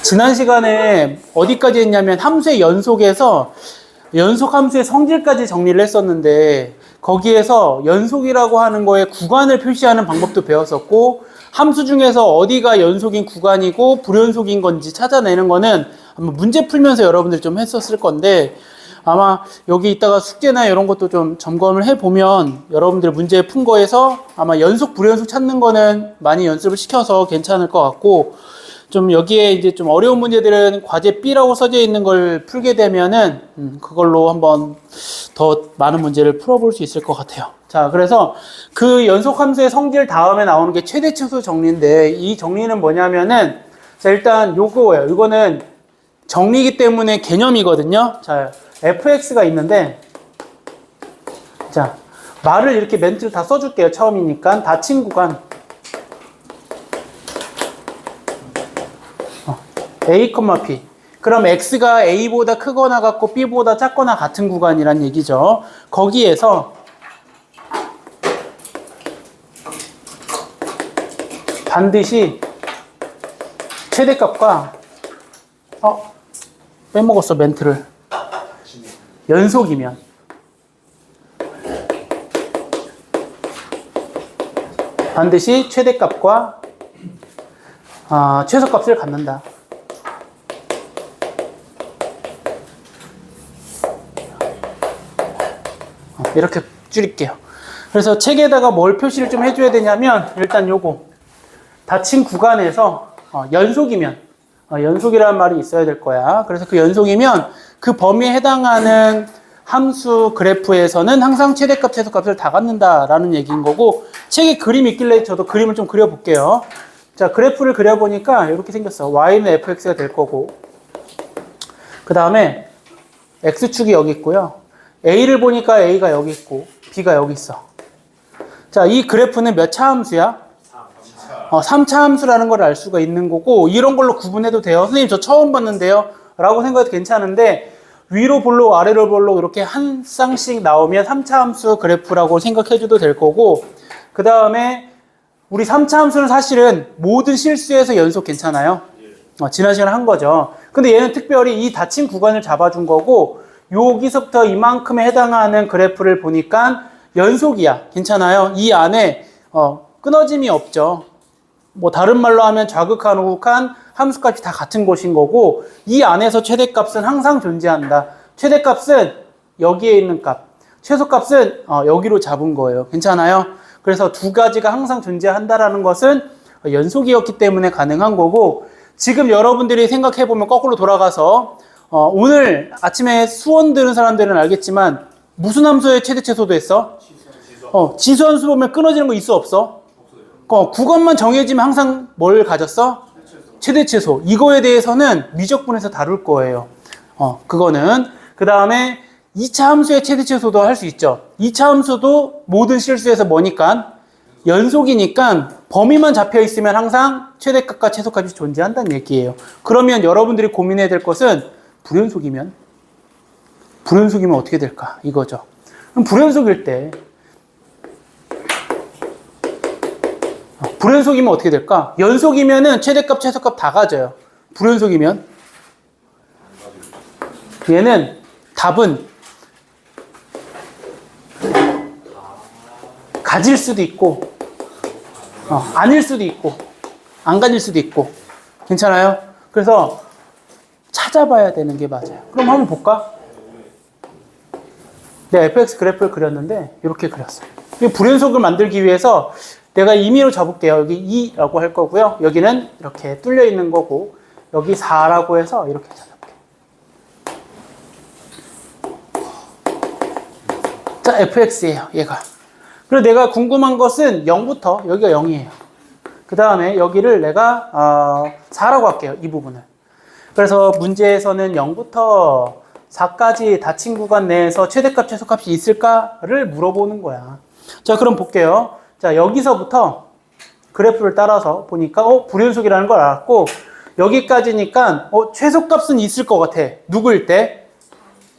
지난 시간에 어디까지 했냐면 함수의 연속에서 연속 함수의 성질까지 정리를 했었는데 거기에서 연속이라고 하는 거에 구간을 표시하는 방법도 배웠었고 함수 중에서 어디가 연속인 구간이고 불연속인 건지 찾아내는 거는 아마 문제 풀면서 여러분들 좀 했었을 건데 아마 여기 있다가 숙제나 이런 것도 좀 점검을 해보면 여러분들 문제 푼 거에서 아마 연속 불연속 찾는 거는 많이 연습을 시켜서 괜찮을 것 같고 좀 여기에 이제 좀 어려운 문제들은 과제 B라고 써져 있는 걸 풀게 되면은 그걸로 한번 더 많은 문제를 풀어볼 수 있을 것 같아요. 자, 그래서 그 연속 함수의 성질 다음에 나오는 게 최대치수 정리인데 이 정리는 뭐냐면은 자, 일단 요거예요. 이거는 정리이기 때문에 개념이거든요. 자, fx가 있는데 자, 말을 이렇게 멘트를 다 써줄게요. 처음이니까 닫힌 구간 A, P. 그럼 X가 A보다 크거나 같고 B보다 작거나 같은 구간이란 얘기죠. 거기에서 반드시 최대값과 빼먹었어 멘트를. 연속이면 반드시 최대값과 최소값을 갖는다. 이렇게 줄일게요. 그래서 책에다가 뭘 표시를 좀 해줘야 되냐면 일단 요거 닫힌 구간에서 연속이면 연속이라는 말이 있어야 될 거야. 그래서 그 연속이면 그 범위에 해당하는 함수 그래프에서는 항상 최대값, 최소값을 다 갖는다라는 얘기인 거고 책에 그림이 있길래 저도 그림을 좀 그려볼게요. 자, 그래프를 그려보니까 이렇게 생겼어. y는 fx가 될 거고 그 다음에 x축이 여기 있고요. A를 보니까 A가 여기 있고 B가 여기 있어. 자, 이 그래프는 몇 차 함수야? 3차 함수라는 걸 알 수가 있는 거고 이런 걸로 구분해도 돼요. 선생님 저 처음 봤는데요 라고 생각해도 괜찮은데 위로 볼록 아래로 볼록 이렇게 한 쌍씩 나오면 3차 함수 그래프라고 생각해줘도 될 거고 그 다음에 우리 3차 함수는 사실은 모든 실수에서 연속 괜찮아요. 지난 시간에 한 거죠. 근데 얘는 특별히 이 닫힌 구간을 잡아준 거고 여기서부터 이만큼에 해당하는 그래프를 보니까 연속이야. 괜찮아요. 이 안에 끊어짐이 없죠. 뭐 다른 말로 하면 좌극한 우극한 함수값이 다 같은 것인 거고 이 안에서 최대값은 항상 존재한다. 최대값은 여기에 있는 값, 최소값은 여기로 잡은 거예요. 괜찮아요. 그래서 두 가지가 항상 존재한다라는 것은 연속이었기 때문에 가능한 거고 지금 여러분들이 생각해보면 거꾸로 돌아가서 오늘 아침에 수원 들은 사람들은 알겠지만 무슨 함수의 최대 최소도 했어? 지수함수 보면 끊어지는 거 있어 없어? 구간만 정해지면 항상 뭘 가졌어? 최대 최소. 이거에 대해서는 미적분에서 다룰 거예요. 그거는 그 다음에 2차 함수의 최대 최소도 할 수 있죠. 2차 함수도 모든 실수에서 뭐니까? 연속이니까 범위만 잡혀 있으면 항상 최대값과 최소값이 존재한다는 얘기예요. 그러면 여러분들이 고민해야 될 것은 불연속이면 어떻게 될까? 이거죠. 그럼 불연속일 때 불연속이면 어떻게 될까? 연속이면은 최대값, 최소값 다 가져요. 불연속이면 얘는 답은 가질 수도 있고 아닐 수도 있고 안 가질 수도 있고 괜찮아요? 그래서 찾아봐야 되는 게 맞아요. 그럼 한번 볼까? 내가 fx 그래프를 그렸는데 이렇게 그렸어요. 이 불연속을 만들기 위해서 내가 임의로 잡을게요. 여기 2라고 할 거고요. 여기는 이렇게 뚫려 있는 거고 여기 4라고 해서 이렇게 잡을게요. 자, fx예요. 얘가. 그리고 내가 궁금한 것은 0부터 여기가 0이에요. 그 다음에 여기를 내가 4라고 할게요. 이 부분을. 그래서 문제에서는 0부터 4까지 닫힌 구간 내에서 최대값, 최소값이 있을까를 물어보는 거야. 자, 그럼 볼게요. 자, 여기서부터 그래프를 따라서 보니까 불연속이라는 걸 알았고 여기까지니까 최소값은 있을 것 같아. 누구일 때?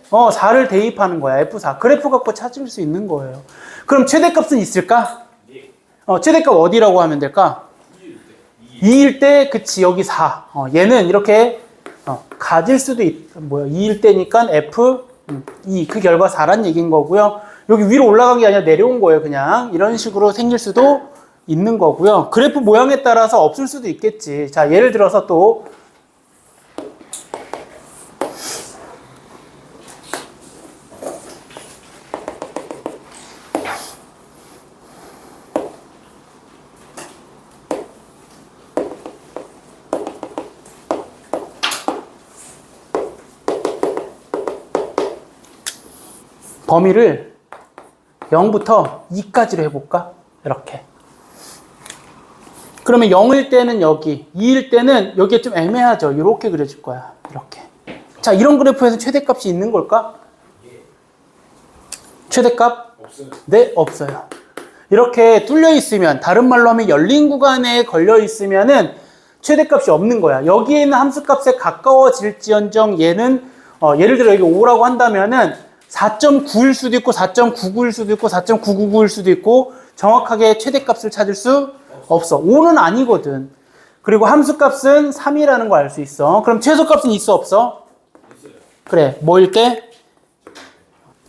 4를 대입하는 거야. F4. 그래프 갖고 찾을 수 있는 거예요. 그럼 최대값은 있을까? 최대값 어디라고 하면 될까? 2일 때, 그치, 여기 4. 얘는 이렇게 가질 수도 2일 때니까 F 2. 그 결과 4란 얘기인 거고요. 여기 위로 올라간 게 아니라 내려온 거예요. 그냥 이런 식으로 생길 수도 있는 거고요. 그래프 모양에 따라서 없을 수도 있겠지. 자, 예를 들어서 또 범위를 0부터 2까지로 해볼까? 이렇게. 그러면 0일 때는 여기, 2일 때는 여기에 좀 애매하죠. 이렇게 그려줄 거야. 이렇게. 자, 이런 그래프에서 최대값이 있는 걸까? 최대값? 없어요. 네, 없어요. 이렇게 뚫려 있으면, 다른 말로 하면 열린 구간에 걸려 있으면은 최대값이 없는 거야. 여기에 있는 함수값에 가까워질지언정 얘는, 예를 들어 여기 5라고 한다면은 4.9일 수도 있고 4.99일 수도 있고 4.999일 수도 있고 정확하게 최대값을 찾을 수 없어. 5는 아니거든. 그리고 함수값은 3이라는 거 알 수 있어. 그럼 최소값은 있어 없어? 있어요. 그래. 뭐일 때?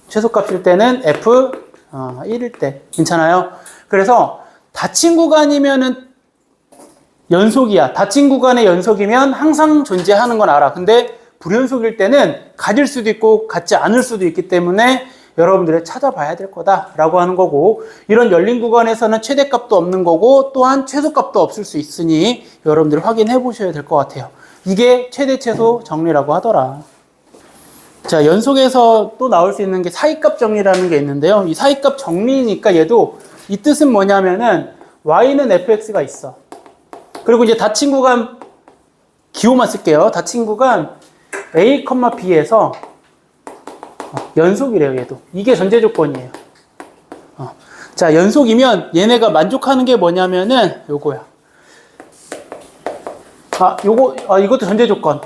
최소값일 때는 F 1일 때. 괜찮아요? 그래서 닫힌 구간이면은 연속이야. 닫힌 구간의 연속이면 항상 존재하는 건 알아. 근데 불연속일 때는 가질 수도 있고 같지 않을 수도 있기 때문에 여러분들이 찾아봐야 될 거다라고 하는 거고, 이런 열린 구간에서는 최대값도 없는 거고 또한 최소값도 없을 수 있으니 여러분들이 확인해 보셔야 될 것 같아요. 이게 최대 최소 정리라고 하더라. 자, 연속에서 또 나올 수 있는 게 사이값 정리라는 게 있는데요. 이 사이값 정리니까 얘도 이 뜻은 뭐냐면은 y는 fx가 있어. 그리고 이제 닫힌 구간 기호만 쓸게요. 닫힌 구간 a, b에서 연속이래요. 얘도 이게 전제 조건이에요. 자, 연속이면 얘네가 만족하는 게 뭐냐면은 요거야. 이것도 전제 조건.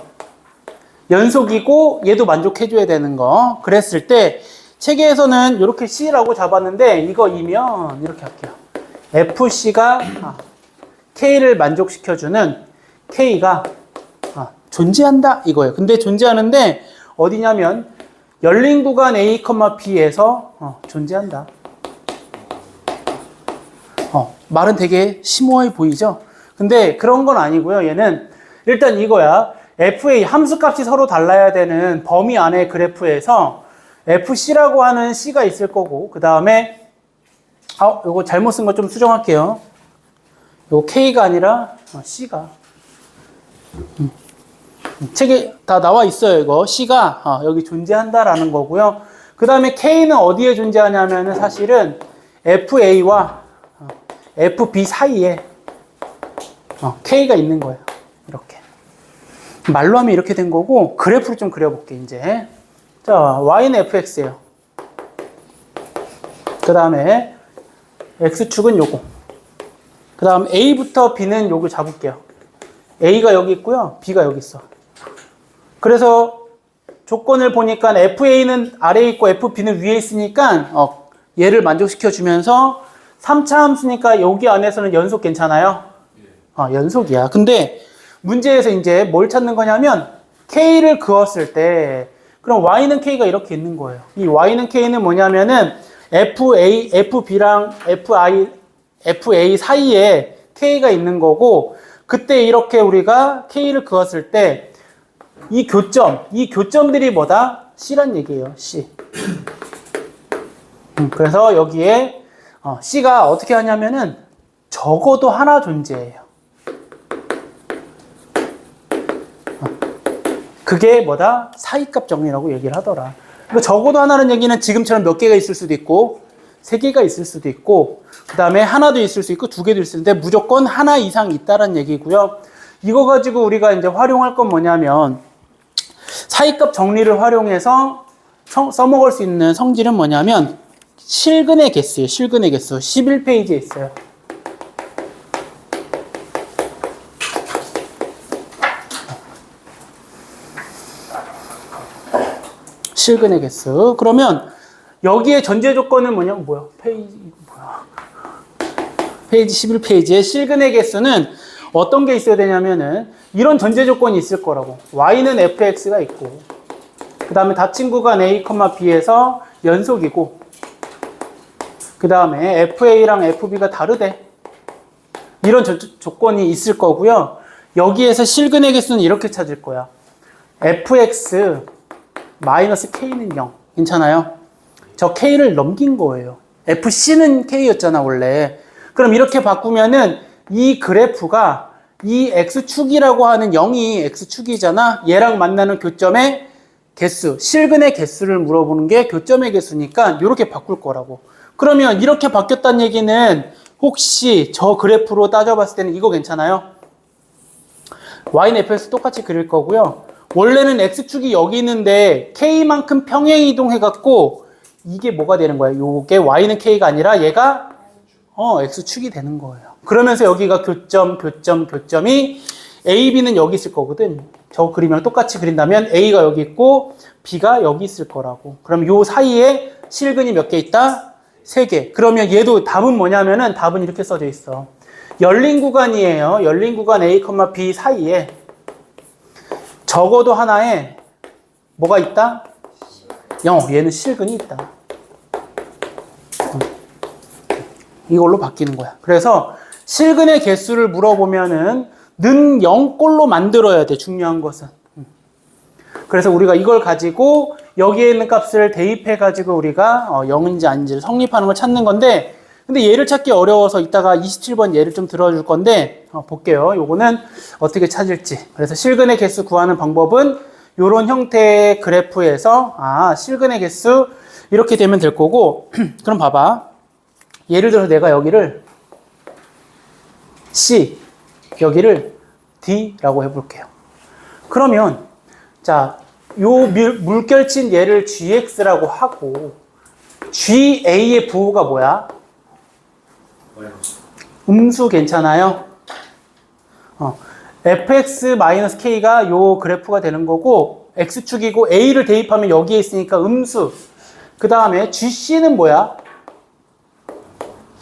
연속이고 얘도 만족해줘야 되는 거. 그랬을 때 체계에서는 이렇게 C라고 잡았는데 이거 이면 이렇게 할게요. FC가 K를 만족시켜주는 K가 존재한다 이거예요. 근데 존재하는데 어디냐면 열린 구간 A, B에서 존재한다. 말은 되게 심오해 보이죠? 근데 그런 건 아니고요. 얘는 일단 이거야. FA 함수값이 서로 달라야 되는 범위 안의 그래프에서 FC라고 하는 C가 있을 거고, 그 다음에 요거 잘못 쓴 거 좀 수정할게요. 요거 K가 아니라 C가 책에 다 나와 있어요. 이거 C가 여기 존재한다라는 거고요. 그 다음에 K는 어디에 존재하냐면은 사실은 FA와 FB 사이에 K가 있는 거예요. 이렇게 말로 하면 이렇게 된 거고, 그래프를 좀 그려볼게 이제. 자, Y는 fx예요. 그 다음에 x축은 요거. 그 다음 A부터 B는 요거 잡을게요. A가 여기 있고요, B가 여기 있어. 그래서 조건을 보니까 FA는 아래에 있고 FB는 위에 있으니까 얘를 만족시켜 주면서 3차 함수니까 여기 안에서는 연속 괜찮아요? 연속이야. 근데 문제에서 이제 뭘 찾는 거냐면 K를 그었을 때, 그럼 Y는 K가 이렇게 있는 거예요. 이 Y는 K는 뭐냐면은 FA, FB랑 FA 사이에 K가 있는 거고, 그때 이렇게 우리가 K를 그었을 때 이 교점들이 뭐다? C란 얘기예요. C. 그래서 여기에 C가 어떻게 하냐면은 적어도 하나 존재해요. 그게 뭐다? 사이값 정리라고 얘기를 하더라. 그러니까 적어도 하나는 얘기는 지금처럼 몇 개가 있을 수도 있고 3개가 있을 수도 있고 그 다음에 하나도 있을 수 있고 2개도 있을 텐데 무조건 하나 이상 있다는 얘기고요. 이거 가지고 우리가 이제 활용할 건 뭐냐면, 사이값 정리를 활용해서 써먹을 수 있는 성질은 뭐냐면 실근의 개수예요. 실근의 개수 11페이지에 있어요. 실근의 개수. 그러면 여기에 전제 조건은 페이지 11페이지의 실근의 개수는 어떤 게 있어야 되냐면은 이런 전제 조건이 있을 거라고. y는 fx가 있고 그 다음에 닫힌 구간 a, b에서 연속이고 그 다음에 fa랑 fb가 다르대. 이런 조건이 있을 거고요. 여기에서 실근의 개수는 이렇게 찾을 거야. fx 마이너스 k는 0. 괜찮아요? 저 k를 넘긴 거예요. fc는 k였잖아 원래. 그럼 이렇게 바꾸면은 이 그래프가 이 x축이라고 하는 0이 x축이잖아. 얘랑 만나는 교점의 개수, 실근의 개수를 물어보는 게 교점의 개수니까 이렇게 바꿀 거라고. 그러면 이렇게 바뀌었다는 얘기는 혹시 저 그래프로 따져봤을 때는 이거 괜찮아요? y는 fx 똑같이 그릴 거고요. 원래는 x축이 여기 있는데 k만큼 평행 이동해갖고 이게 뭐가 되는 거예요? 요게 y는 k가 아니라 얘가 x축이 되는 거예요. 그러면서 여기가 교점이 a, b는 여기 있을 거거든. 저 그림이랑 똑같이 그린다면 a가 여기 있고 b가 여기 있을 거라고. 그럼 요 사이에 실근이 몇 개 있다? 3개. 그러면 얘도 답은 뭐냐면은 답은 이렇게 써져 있어. 열린 구간이에요. 열린 구간 a, b 사이에 적어도 하나에 뭐가 있다? 얘는 실근이 있다. 이걸로 바뀌는 거야. 그래서 실근의 개수를 물어보면은 는 0꼴로 만들어야 돼. 중요한 것은. 그래서 우리가 이걸 가지고 여기에 있는 값을 대입해 가지고 우리가 0인지 아닌지를 성립하는 걸 찾는 건데, 근데 얘를 찾기 어려워서 이따가 27번 예를 좀 들어줄 건데 볼게요. 요거는 어떻게 찾을지. 그래서 실근의 개수 구하는 방법은 요런 형태의 그래프에서 실근의 개수 이렇게 되면 될 거고 그럼 봐봐. 예를 들어서 내가 여기를 C, 여기를 D라고 해볼게요. 그러면 자, 요 물결친 얘를 GX라고 하고 GA의 부호가 뭐야? 음수 괜찮아요? fx-k가 요 그래프가 되는 거고 x축이고 a를 대입하면 여기에 있으니까 음수. 그 다음에 GC는 뭐야?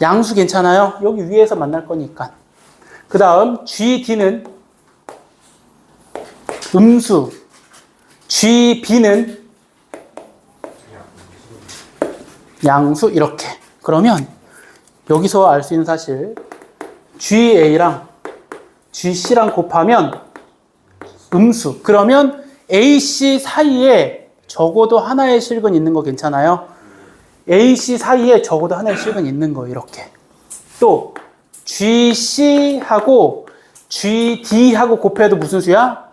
양수 괜찮아요? 여기 위에서 만날 거니까. 그 다음 GD는 음수. GB는 양수. 이렇게. 그러면 여기서 알 수 있는 사실 GA랑 GC랑 곱하면 음수. 그러면 AC 사이에 적어도 하나의 실근 있는 거 괜찮아요? AC 사이에 적어도 하나의 실근 있는 거 이렇게. 또 GC하고 GD하고 곱해도 무슨 수야?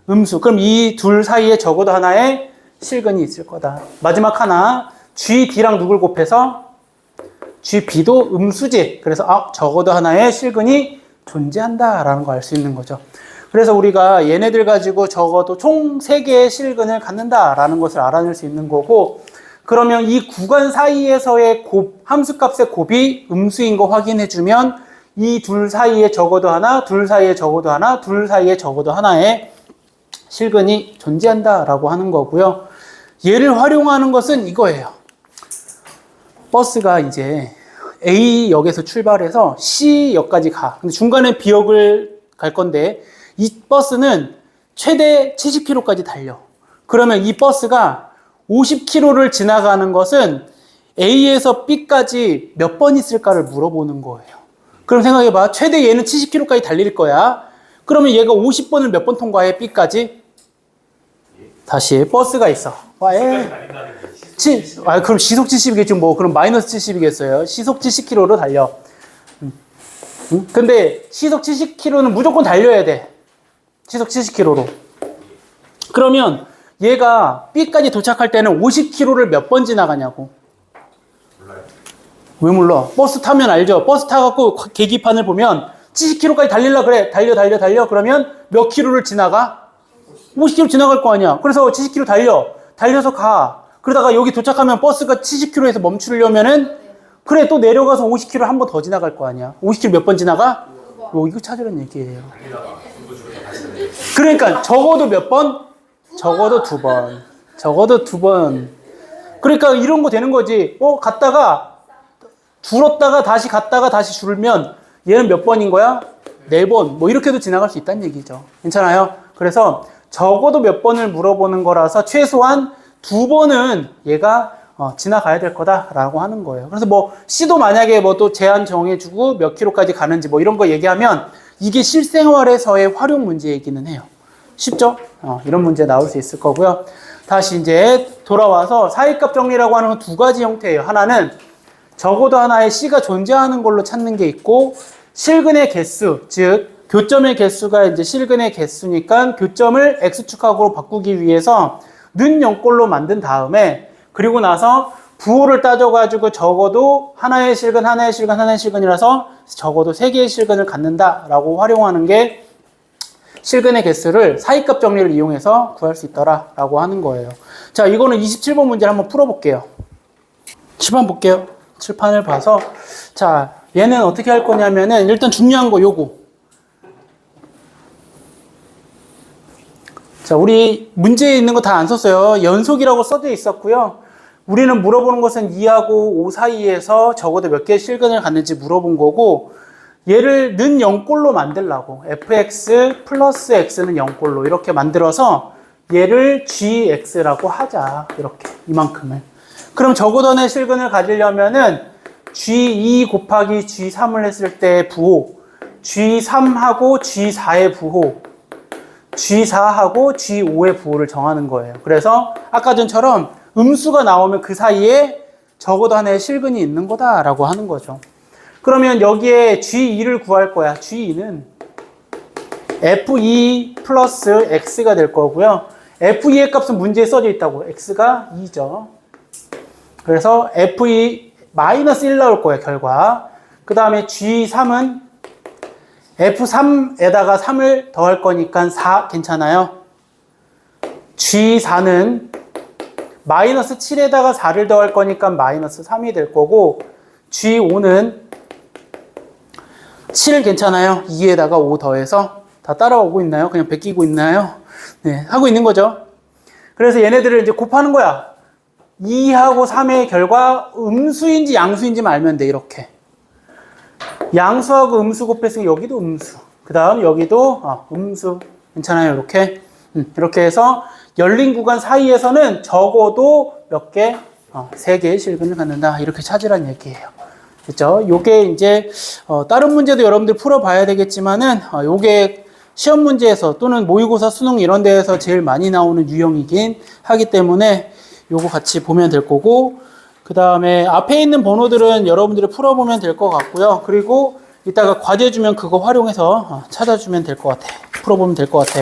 음수. 그럼 이 둘 사이에 적어도 하나의 실근이 있을 거다. 마지막 하나 GD랑 누굴 곱해서? GB도 음수지. 그래서 적어도 하나의 실근이 존재한다라는 거 알 수 있는 거죠. 그래서 우리가 얘네들 가지고 적어도 총 3개의 실근을 갖는다라는 것을 알아낼 수 있는 거고, 그러면 이 구간 사이에서의 함수값의 곱이 음수인 거 확인해주면 이 둘 사이에 적어도 하나, 둘 사이에 적어도 하나, 둘 사이에 적어도 하나의 실근이 존재한다라고 하는 거고요. 얘를 활용하는 것은 이거예요. 버스가 이제 A역에서 출발해서 C역까지 가. 근데 중간에 B역을 갈 건데 이 버스는 최대 70km까지 달려. 그러면 이 버스가 50km를 지나가는 것은 A에서 B까지 몇 번 있을까를 물어보는 거예요. 그럼 생각해봐. 최대 얘는 70km까지 달릴 거야. 그러면 얘가 50번을 몇 번 통과해? B까지? 다시 버스가 있어. 그럼 시속 70이겠죠. 뭐 그럼 마이너스 70이겠어요. 시속 70km로 달려. 근데 시속 70km는 무조건 달려야 돼. 시속 70km로. 그러면 얘가 B까지 도착할 때는 50km를 몇 번 지나가냐고. 몰라요. 왜 몰라? 버스 타면 알죠. 버스 타갖고 계기판을 보면 70km까지 달릴라 그래. 달려. 그러면 몇 킬로를 지나가? 50km 지나갈 거 아니야. 그래서 70km 달려서 가. 그러다가 여기 도착하면 버스가 70km에서 멈추려면은 그래 또 내려가서 50km 한 번 더 지나갈 거 아니야. 50km 몇 번 지나가? 이거 찾으라는 얘기예요. 그러니까 적어도 몇 번? 적어도 2번. 적어도 2번. 그러니까 이런 거 되는 거지. 갔다가 줄었다가 다시 갔다가 다시 줄면 얘는 몇 번인 거야? 4번, 뭐 이렇게도 지나갈 수 있다는 얘기죠. 괜찮아요? 그래서 적어도 몇 번을 물어보는 거라서 최소한 2번은 얘가 지나가야 될 거다라고 하는 거예요. 그래서 뭐 C도 만약에 뭐 또 제한 정해주고 몇 킬로까지 가는지 뭐 이런 거 얘기하면 이게 실생활에서의 활용 문제이기는 해요. 쉽죠? 이런 문제 나올 수 있을 거고요. 다시 이제 돌아와서 사이값 정리라고 하는 건 2가지 형태예요. 하나는 적어도 하나의 C가 존재하는 걸로 찾는 게 있고, 실근의 개수, 즉 교점의 개수가 이제 실근의 개수니까 교점을 X축하고로 바꾸기 위해서 는 0꼴로 만든 다음에, 그리고 나서 부호를 따져가지고 적어도 하나의 실근, 하나의 실근, 하나의 실근이라서 적어도 3개의 실근을 갖는다라고 활용하는 게 실근의 개수를 사이값 정리를 이용해서 구할 수 있더라라고 하는 거예요. 자, 이거는 27번 문제를 한번 풀어볼게요. 칠판 볼게요. 칠판을 봐서, 자, 얘는 어떻게 할 거냐면은 일단 중요한 거 요거. 자, 우리 문제에 있는 거 다 안 썼어요. 연속이라고 써져 있었고요. 우리는 물어보는 것은 2하고 5 사이에서 적어도 몇 개의 실근을 갖는지 물어본 거고, 얘를 는 0꼴로 만들라고, fx 플러스 x는 0꼴로 이렇게 만들어서 얘를 gx라고 하자. 이렇게 이만큼을. 그럼 적어도 하나의 실근을 가지려면은 G2 곱하기 G3을 했을 때 부호, G3하고 G4의 부호, G4하고 G5의 부호를 정하는 거예요. 그래서 아까 전처럼 음수가 나오면 그 사이에 적어도 하나의 실근이 있는 거다라고 하는 거죠. 그러면 여기에 G2를 구할 거야. G2는 F2 플러스 X가 될 거고요. F2의 값은 문제에 써져 있다고. X가 2죠. 그래서 F2 마이너스 1 나올 거예요, 결과. 그 다음에 G3은 F3에다가 3을 더할 거니까 4 괜찮아요. G4는 마이너스 7에다가 4를 더할 거니까 마이너스 3이 될 거고, G5는 7 괜찮아요. 2에다가 5 더해서. 다 따라오고 있나요? 그냥 베끼고 있나요? 네, 하고 있는 거죠. 그래서 얘네들을 이제 곱하는 거야. 2하고 3의 결과 음수인지 양수인지만 알면 돼. 이렇게 양수하고 음수 곱했으니까 여기도 음수, 그 다음 여기도 음수. 괜찮아요. 이렇게 이렇게 해서 열린 구간 사이에서는 적어도 몇 개? 3개의 실근을 갖는다. 이렇게 찾으란 얘기예요. 그렇죠? 요게 이제 다른 문제도 여러분들 풀어봐야 되겠지만은 요게 시험 문제에서 또는 모의고사 수능 이런 데에서 제일 많이 나오는 유형이긴 하기 때문에 요거 같이 보면 될 거고, 그 다음에 앞에 있는 번호들은 여러분들이 풀어보면 될 것 같고요. 그리고 이따가 과제 주면 그거 활용해서 찾아주면 될 것 같아. 풀어보면 될 것 같아.